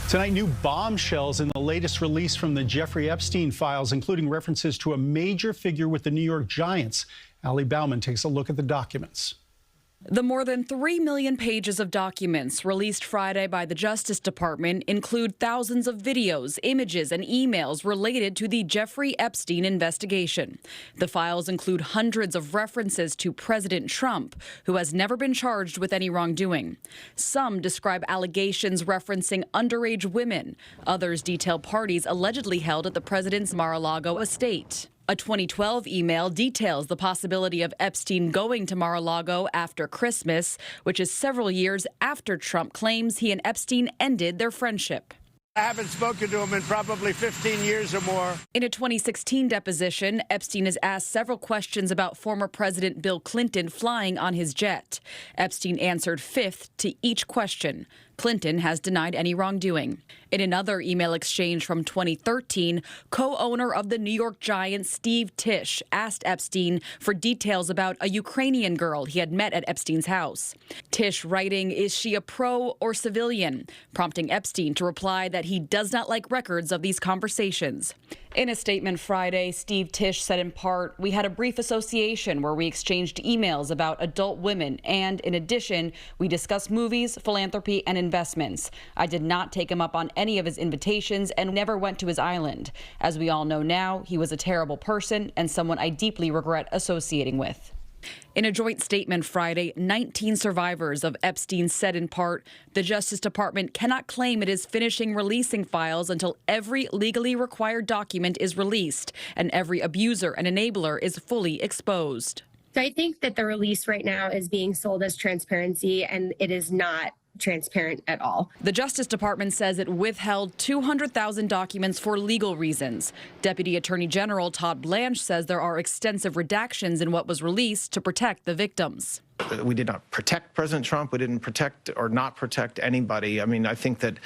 Tonight, new bombshells in the latest release from the Jeffrey Epstein files, including references to a major figure with the New York Giants. Ali Bauman takes a look at the documents. The more than 3 million pages of documents released Friday by the Justice Department include thousands of videos, images, and emails related to the Jeffrey Epstein investigation. The files include hundreds of references to President Trump, who has never been charged with any wrongdoing. Some describe allegations referencing underage women. Others detail parties allegedly held at the president's Mar-a-Lago estate. A 2012 email details the possibility of Epstein going to Mar-a-Lago after Christmas, which is several years after Trump claims he and Epstein ended their friendship. I haven't spoken to him in probably 15 years or more. In a 2016 deposition, Epstein is asked several questions about former President Bill Clinton flying on his jet. Epstein answered fifth to each question. Clinton has denied any wrongdoing. In another email exchange from 2013, co-owner of the New York Giants, Steve Tisch, asked Epstein for details about a Ukrainian girl he had met at Epstein's house. Tisch writing, "Is she a pro or civilian?" prompting Epstein to reply that he does not like records of these conversations. In a statement Friday, Steve Tisch said in part, "We had a brief association where we exchanged emails about adult women, and in addition, we discussed movies, philanthropy, and investments. I did not take him up on any of his invitations and never went to his island. As we all know now, he was a terrible person and someone I deeply regret associating with." In a joint statement Friday, 19 survivors of Epstein said in part, the Justice Department cannot claim it is finishing releasing files until every legally required document is released and every abuser and enabler is fully exposed. So I think that the release right now is being sold as transparency, and it is not transparent at all. The Justice Department says it withheld 200,000 documents for legal reasons. Deputy Attorney General Todd Blanche says there are extensive redactions in what was released to protect the victims. We did not protect President Trump. We didn't protect or not protect anybody. I mean, I think that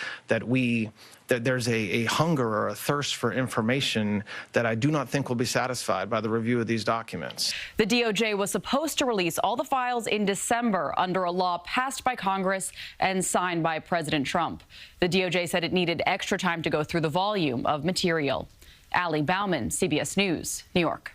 there's a hunger or a thirst for information that I do not think will be satisfied by the review of these documents. The DOJ was supposed to release all the files in December under a law passed by Congress and signed by President Trump. The DOJ said it needed extra time to go through the volume of material. Ali Bauman, CBS News, New York.